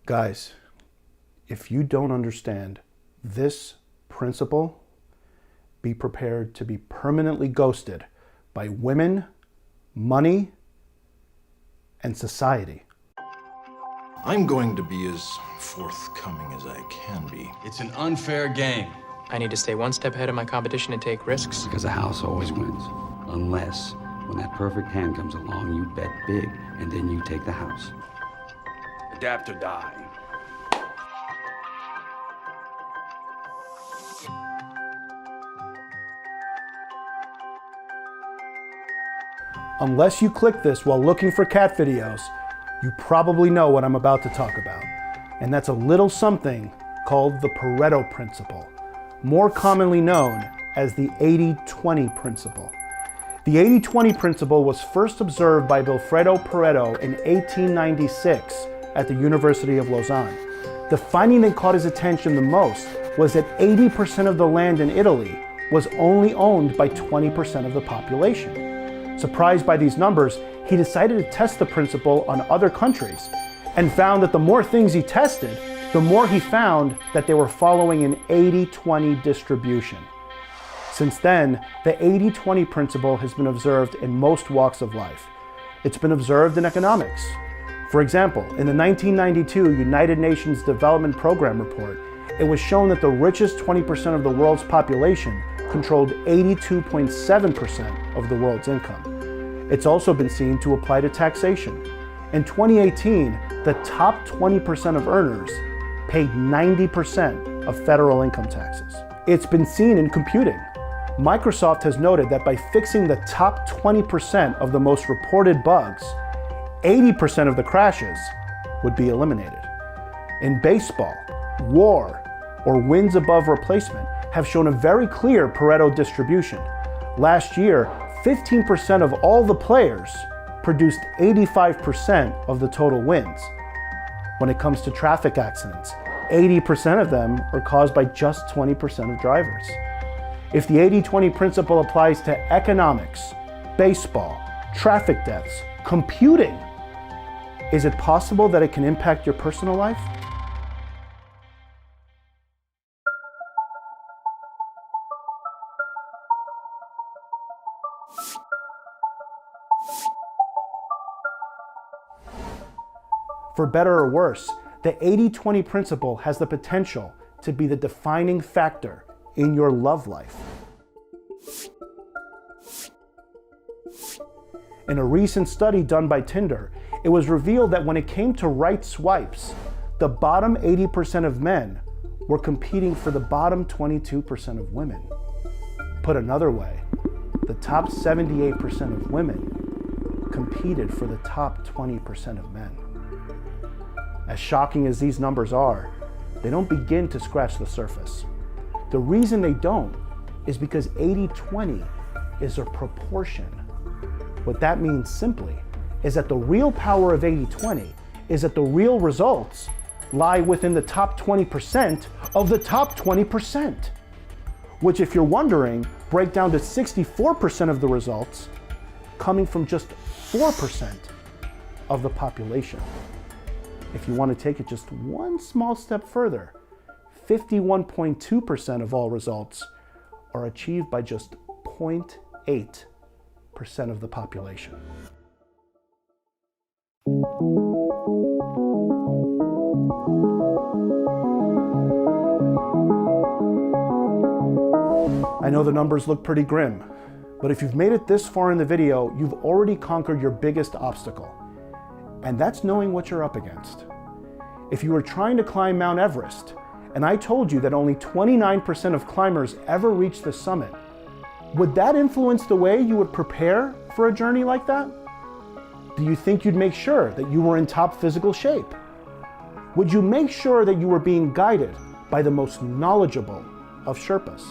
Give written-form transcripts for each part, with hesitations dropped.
Guys, if you don't understand this principle, be prepared to be permanently ghosted by women, money, and society. I'm going to be as forthcoming as I can be. It's an unfair game. I need to stay one step ahead of my competition and take risks. Because a house always wins. Unless, when that perfect hand comes along, you bet big, and then you take the house. Adapt or die. Unless you click this while looking for cat videos, you probably know what I'm about to talk about. And that's a little something called the Pareto principle, more commonly known as the 80-20 principle. The 80-20 principle was first observed by Vilfredo Pareto in 1896 at the University of Lausanne. The finding that caught his attention the most was that 80% of the land in Italy was only owned by 20% of the population. Surprised by these numbers, he decided to test the principle on other countries and found that the more things he tested, the more he found that they were following an 80-20 distribution. Since then, the 80-20 principle has been observed in most walks of life. It's been observed in economics. For example, in the 1992 United Nations Development Program report, it was shown that the richest 20% of the world's population controlled 82.7% of the world's income. It's also been seen to apply to taxation. In 2018, the top 20% of earners paid 90% of federal income taxes. It's been seen in computing. Microsoft has noted that by fixing the top 20% of the most reported bugs, 80% of the crashes would be eliminated. In baseball, WAR, or wins above replacement, have shown a very clear Pareto distribution. Last year, 15% of all the players produced 85% of the total wins. When it comes to traffic accidents, 80% of them are caused by just 20% of drivers. If the 80-20 principle applies to economics, baseball, traffic deaths, computing, is it possible that it can impact your personal life? For better or worse, the 80-20 principle has the potential to be the defining factor in your love life. In a recent study done by Tinder, it was revealed that when it came to right swipes, the bottom 80% of men were competing for the bottom 22% of women. Put another way, the top 78% of women competed for the top 20% of men. As shocking as these numbers are, they don't begin to scratch the surface. The reason they don't is because 80-20 is a proportion. What that means simply is that the real power of 80-20 is that the real results lie within the top 20% of the top 20%, which, if you're wondering, break down to 64% of the results coming from just 4% of the population. If you want to take it just one small step further, 51.2% of all results are achieved by just 0.8% of the population. I know the numbers look pretty grim, but if you've made it this far in the video, you've already conquered your biggest obstacle. And that's knowing what you're up against. If you were trying to climb Mount Everest, and I told you that only 29% of climbers ever reach the summit, would that influence the way you would prepare for a journey like that? Do you think you'd make sure that you were in top physical shape? Would you make sure that you were being guided by the most knowledgeable of Sherpas?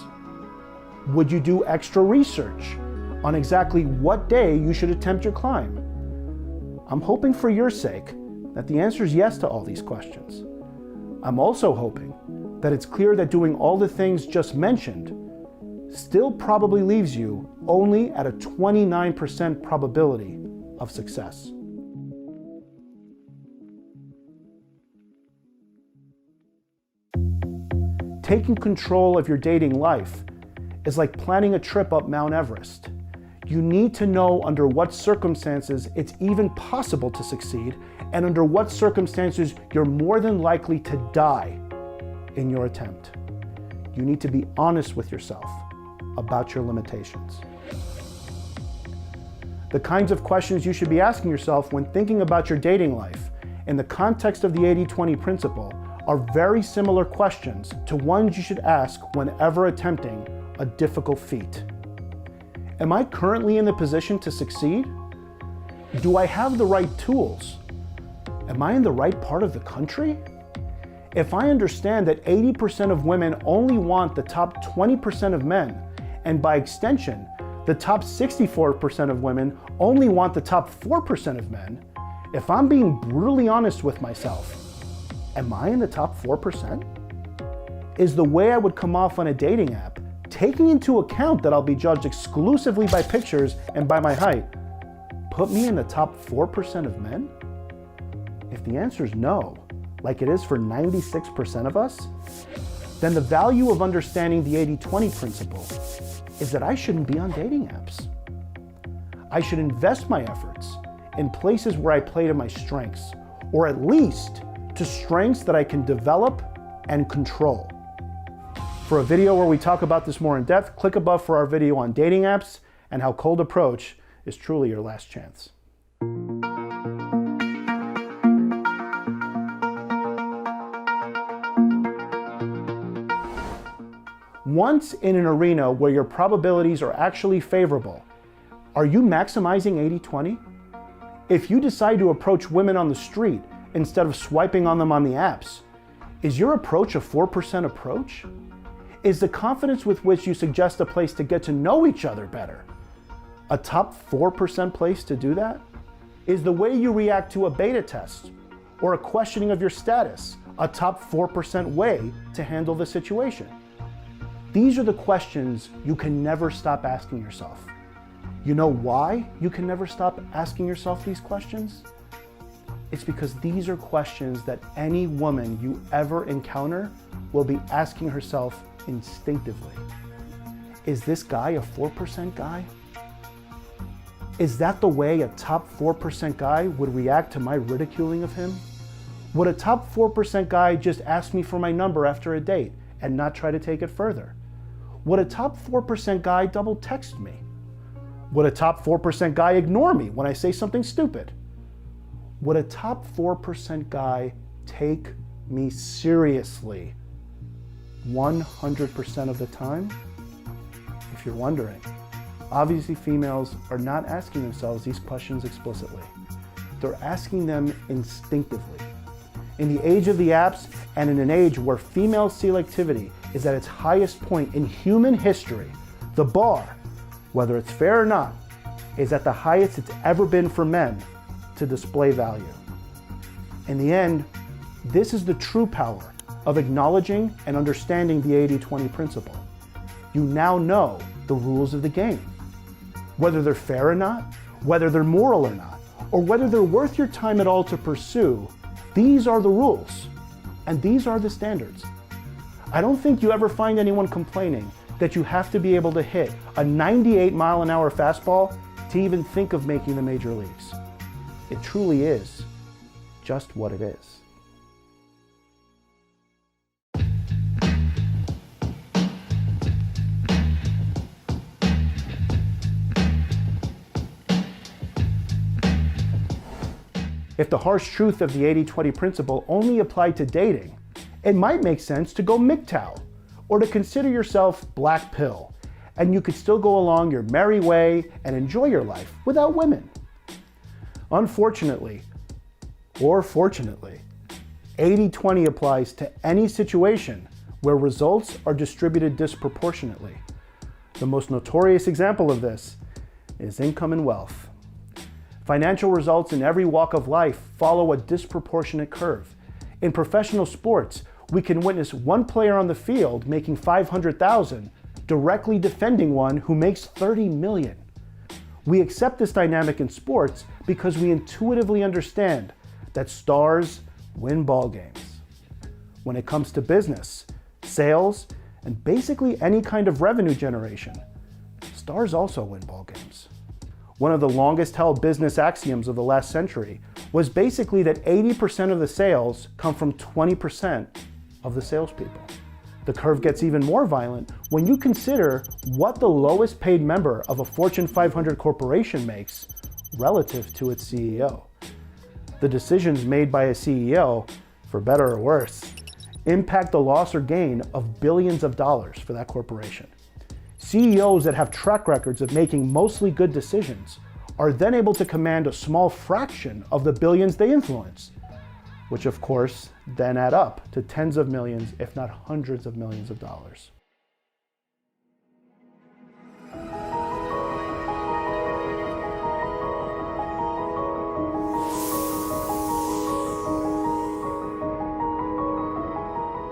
Would you do extra research on exactly what day you should attempt your climb? I'm hoping for your sake that the answer is yes to all these questions. I'm also hoping that it's clear that doing all the things just mentioned still probably leaves you only at a 29% probability of success. Taking control of your dating life is like planning a trip up Mount Everest. You need to know under what circumstances it's even possible to succeed and under what circumstances you're more than likely to die in your attempt. You need to be honest with yourself about your limitations. The kinds of questions you should be asking yourself when thinking about your dating life in the context of the 80-20 principle are very similar questions to ones you should ask whenever attempting a difficult feat. Am I currently in the position to succeed? Do I have the right tools? Am I in the right part of the country? If I understand that 80% of women only want the top 20% of men, and by extension, the top 64% of women only want the top 4% of men, if I'm being brutally honest with myself, am I in the top 4%? Is the way I would come off on a dating app, taking into account that I'll be judged exclusively by pictures and by my height, put me in the top 4% of men? If the answer is no, like it is for 96% of us, then the value of understanding the 80-20 principle is that I shouldn't be on dating apps. I should invest my efforts in places where I play to my strengths, or at least to strengths that I can develop and control. For a video where we talk about this more in depth, click above for our video on dating apps and how cold approach is truly your last chance. Once in an arena where your probabilities are actually favorable, are you maximizing 80-20? If you decide to approach women on the street instead of swiping on them on the apps, is your approach a 4% approach? Is the confidence with which you suggest a place to get to know each other better a top 4% place to do that? Is the way you react to a beta test or a questioning of your status a top 4% way to handle the situation? These are the questions you can never stop asking yourself. You know why you can never stop asking yourself these questions? It's because these are questions that any woman you ever encounter will be asking herself instinctively. Is this guy a 4% guy? Is that the way a top 4% guy would react to my ridiculing of him? Would a top 4% guy just ask me for my number after a date and not try to take it further? Would a top 4% guy double text me? Would a top 4% guy ignore me when I say something stupid? Would a top 4% guy take me seriously 100% of the time? If you're wondering, obviously females are not asking themselves these questions explicitly. They're asking them instinctively. In the age of the apps, and in an age where female selectivity is at its highest point in human history, the bar, whether it's fair or not, is at the highest it's ever been for men to display value. In the end, this is the true power of acknowledging and understanding the 80-20 principle. You now know the rules of the game. Whether they're fair or not, whether they're moral or not, or whether they're worth your time at all to pursue, these are the rules, and these are the standards. I don't think you ever find anyone complaining that you have to be able to hit a 98-mile-an-hour fastball to even think of making the major leagues. It truly is just what it is. If the harsh truth of the 80-20 principle only applied to dating, it might make sense to go MGTOW, or to consider yourself black pill, and you could still go along your merry way and enjoy your life without women. Unfortunately, or fortunately, 80-20 applies to any situation where results are distributed disproportionately. The most notorious example of this is income and wealth. Financial results in every walk of life follow a disproportionate curve. In professional sports, we can witness one player on the field making $500,000 directly defending one who makes $30 million. We accept this dynamic in sports because we intuitively understand that stars win ball games. When it comes to business, sales, and basically any kind of revenue generation, stars also win ball games. One of the longest held business axioms of the last century was basically that 80% of the sales come from 20% of the salespeople. The curve gets even more violent when you consider what the lowest paid member of a Fortune 500 corporation makes relative to its CEO. The decisions made by a CEO, for better or worse, impact the loss or gain of billions of dollars for that corporation. CEOs that have track records of making mostly good decisions are then able to command a small fraction of the billions they influence, which of course then add up to tens of millions, if not hundreds of millions of dollars.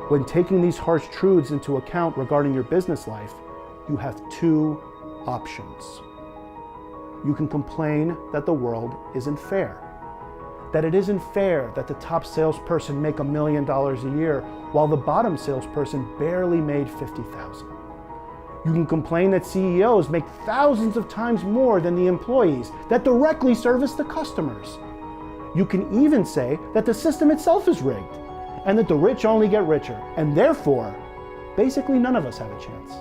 When taking these harsh truths into account regarding your business life, you have two options. You can complain that the world isn't fair, that it isn't fair that the top salesperson make $1 million a year while the bottom salesperson barely made $50,000. You can complain that CEOs make thousands of times more than the employees that directly service the customers. You can even say that the system itself is rigged and that the rich only get richer, and therefore, basically none of us have a chance.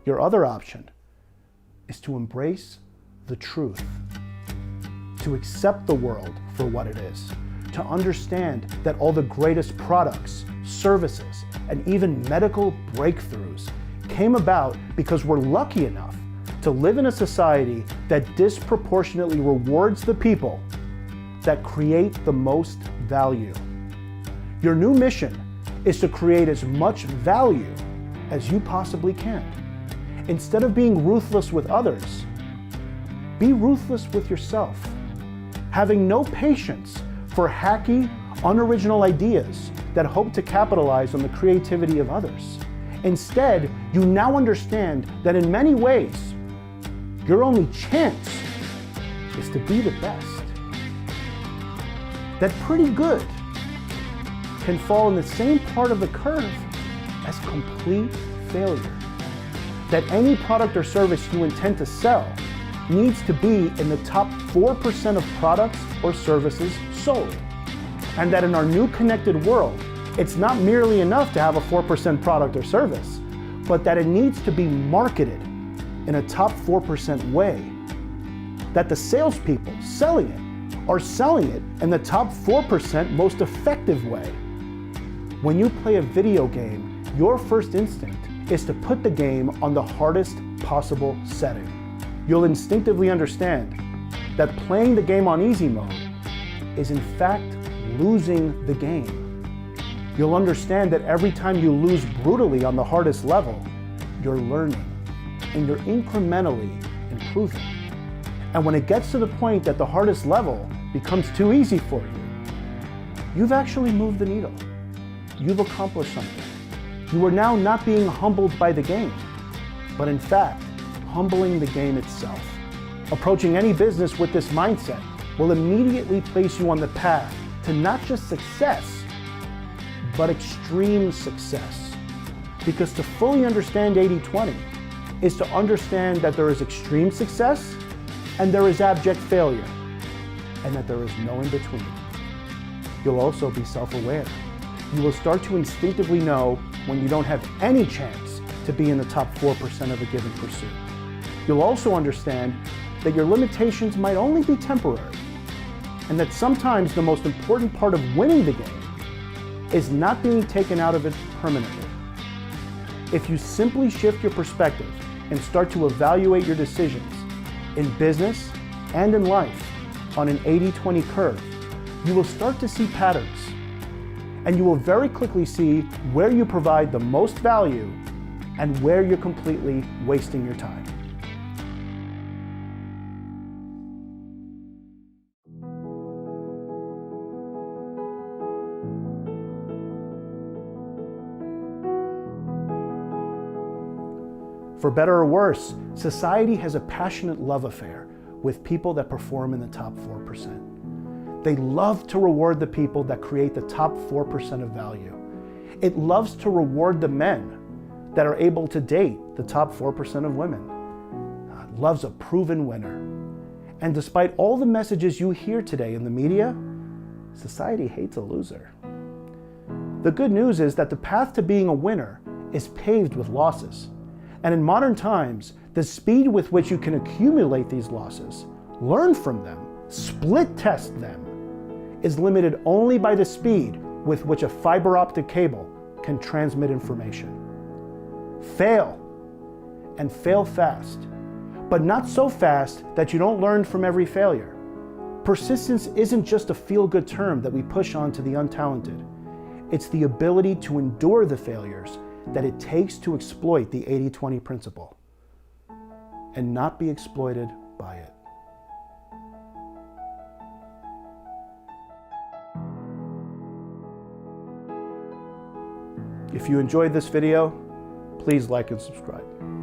Your other option is to embrace the truth, to accept the world for what it is, to understand that all the greatest products, services, and even medical breakthroughs came about because we're lucky enough to live in a society that disproportionately rewards the people that create the most value. Your new mission is to create as much value as you possibly can. Instead of being ruthless with others, be ruthless with yourself, having no patience for hacky, unoriginal ideas that hope to capitalize on the creativity of others. Instead, you now understand that in many ways, your only chance is to be the best. That pretty good can fall in the same part of the curve as complete failure. That any product or service you intend to sell needs to be in the top 4% of products or services sold. And that in our new connected world, it's not merely enough to have a 4% product or service, but that it needs to be marketed in a top 4% way. That the salespeople selling it are selling it in the top 4% most effective way. When you play a video game, your first instinct is to put the game on the hardest possible setting. You'll instinctively understand that playing the game on easy mode is in fact losing the game. You'll understand that every time you lose brutally on the hardest level, you're learning and you're incrementally improving. And when it gets to the point that the hardest level becomes too easy for you, you've actually moved the needle. You've accomplished something. You are now not being humbled by the game, but in fact, humbling the game itself. Approaching any business with this mindset will immediately place you on the path to not just success, but extreme success. Because to fully understand 80-20 is to understand that there is extreme success and there is abject failure, and that there is no in between. You'll also be self-aware. You will start to instinctively know when you don't have any chance to be in the top 4% of a given pursuit. You'll also understand that your limitations might only be temporary, and that sometimes the most important part of winning the game is not being taken out of it permanently. If you simply shift your perspective and start to evaluate your decisions in business and in life on an 80-20 curve, you will start to see patterns, and you will very quickly see where you provide the most value and where you're completely wasting your time. For better or worse, society has a passionate love affair with people that perform in the top 4%. They love to reward the people that create the top 4% of value. It loves to reward the men that are able to date the top 4% of women. It loves a proven winner. And despite all the messages you hear today in the media, society hates a loser. The good news is that the path to being a winner is paved with losses. And in modern times, the speed with which you can accumulate these losses, learn from them, split test them, is limited only by the speed with which a fiber optic cable can transmit information. Fail, and fail fast, but not so fast that you don't learn from every failure. Persistence isn't just a feel-good term that we push on to the untalented. It's the ability to endure the failures that it takes to exploit the 80-20 principle and not be exploited by it. If you enjoyed this video, please like and subscribe.